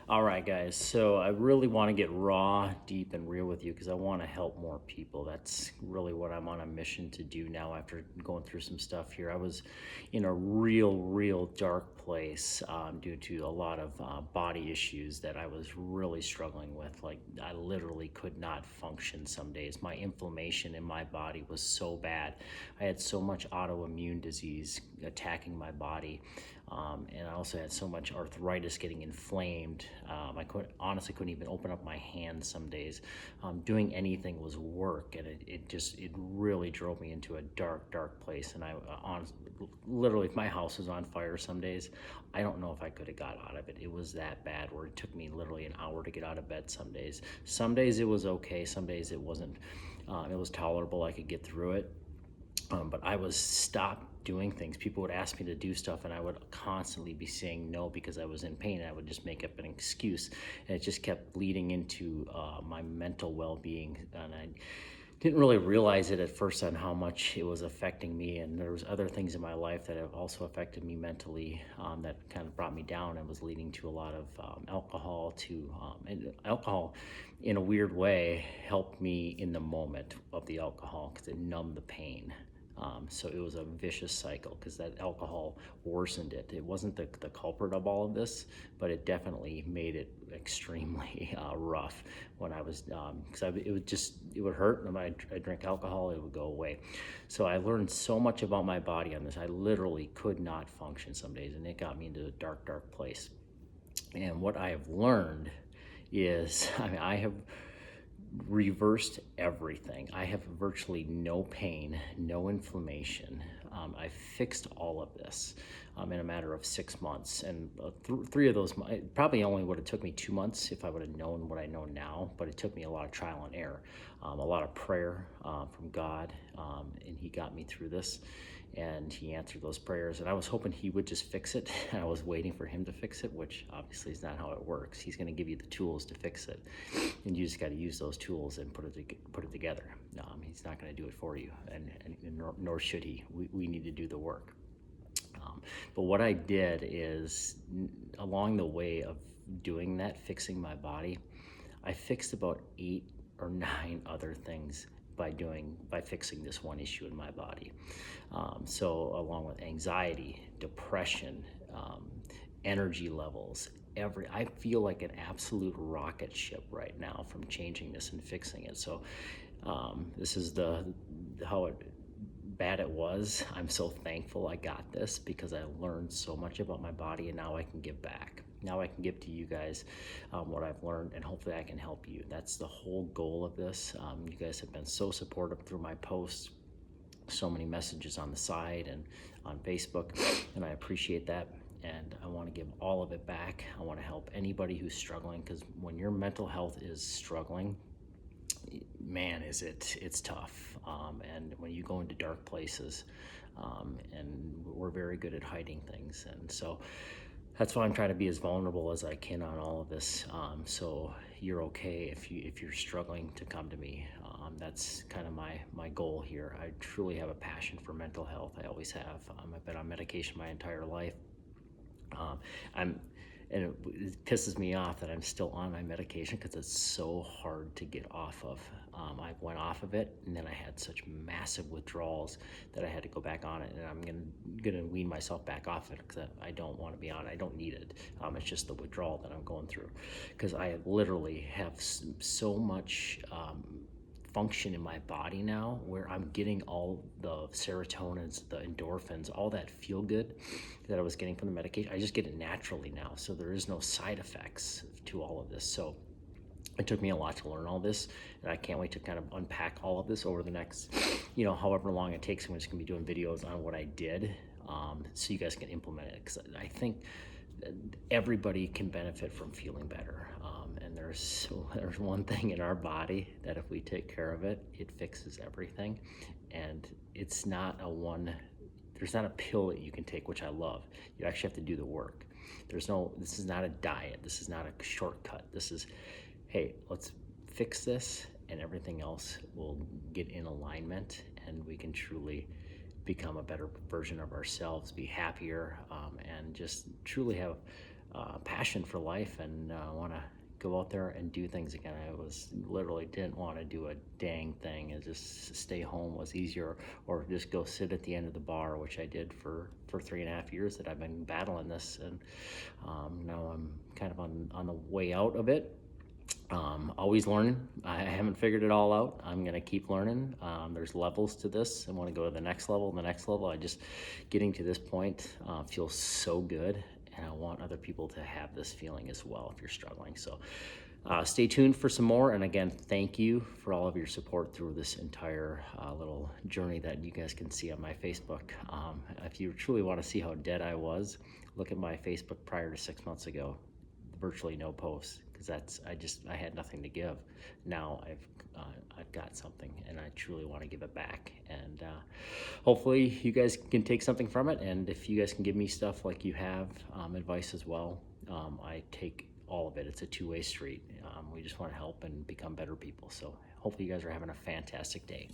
All right, guys. So I really want to get raw, deep, and real with you because I want to help more people. That's really what I'm on a mission to do now after going through some stuff here. I was in a real dark place due to a lot of body issues that I was really struggling with. Like, I literally could not function some days. My inflammation in my body was so bad. I had so much autoimmune disease attacking my body. And I also had so much arthritis getting inflamed. Honestly couldn't even open up my hands some days. Doing anything was work, and it really drove me into a dark place. And literally, if my house was on fire some days, I don't know if I could have got out of it. It was that bad, where it took me literally an hour to get out of bed some days. Some days it was okay, some days it wasn't. It was tolerable, I could get through it. But I was stopped doing things. People would ask me to do stuff, and I would constantly be saying no because I was in pain. And I would just make up an excuse, and it just kept bleeding into my mental well-being. And I didn't really realize it at first on how much it was affecting me. And there was other things in my life that have also affected me mentally, that kind of brought me down and was leading to a lot of alcohol. And alcohol, in a weird way, helped me in the moment of the alcohol because it numbed the pain. So it was a vicious cycle because that alcohol worsened it. It wasn't the culprit of all of this, but it definitely made it extremely rough when I was, because it would hurt. And when I drink alcohol, it would go away. So I learned so much about my body on this. I literally could not function some days, and it got me into a dark place. And what I have learned is, I have reversed everything. I have virtually no pain, no inflammation. I fixed all of this in a matter of 6 months, and three of those it probably only would have took me 2 months if I would have known what I know now. But it took me a lot of trial and error, a lot of prayer from God, and He got me through this. And He answered those prayers, and I was hoping He would just fix it. And I was waiting for Him to fix it, which obviously is not how it works. He's going to give you the tools to fix it, and you just got to use those tools and put it together. He's not going to do it for you, and nor should He. We need to do the work. But what I did is, along the way of doing that, fixing my body, I fixed about 8 or 9 other things by fixing this one issue in my body. So along with anxiety, depression, energy levels, I feel like an absolute rocket ship right now from changing this and fixing it. So this is how bad it was. I'm so thankful I got this because I learned so much about my body, and now I can give back. Now I can give to you guys what I've learned, and hopefully I can help you. That's the whole goal of this. You guys have been so supportive through my posts, so many messages on the side and on Facebook, and I appreciate that. And I want to give all of it back. I want to help anybody who's struggling, because when your mental health is struggling, man, it's tough. And when you go into dark places, and we're very good at hiding things. And so that's why I'm trying to be as vulnerable as I can on all of this. So you're okay if you're struggling to come to me. That's kind of my goal here. I truly have a passion for mental health. I always have. I've been on medication my entire life. Um, I'm, and it pisses me off that I'm still on my medication because it's so hard to get off of. I went off of it, and then I had such massive withdrawals that I had to go back on it, and I'm gonna wean myself back off it because I don't want to be on it. I don't need it. It's just the withdrawal that I'm going through, because I literally have so much function in my body now, where I'm getting all the serotonins, the endorphins, all that feel good that I was getting from the medication. I just get it naturally now, so there is no side effects to all of this. So it took me a lot to learn all this, and I can't wait to kind of unpack all of this over the next, however long it takes. I'm just gonna be doing videos on what I did, so you guys can implement it, because I think everybody can benefit from feeling better. And there's one thing in our body that if we take care of it, it fixes everything. And it's not there's not a pill that you can take, which I love. You actually have to do the work. This is not a diet. This is not a shortcut. This is, hey, let's fix this, and everything else will get in alignment, and we can truly become a better version of ourselves, be happier, and just truly have passion for life, and want to go out there and do things again. I was literally didn't want to do a dang thing, and just stay home was easier, or just go sit at the end of the bar, which I did for 3.5 years that I've been battling this. And now I'm kind of on the way out of it. Always learning. I haven't figured it all out. I'm going to keep learning. There's levels to this. I want to go to the next level and the next level. I just getting to this point feels so good, and I want other people to have this feeling as well if you're struggling. So stay tuned for some more. And again, thank you for all of your support through this entire little journey that you guys can see on my Facebook. If you truly want to see how dead I was, look at my Facebook prior to 6 months ago. Virtually no posts, because I had nothing to give. Now I've got something, and I truly want to give it back. And hopefully you guys can take something from it. And if you guys can give me stuff like you have, advice as well, I take all of it. It's a two-way street. We just want to help and become better people. So hopefully you guys are having a fantastic day.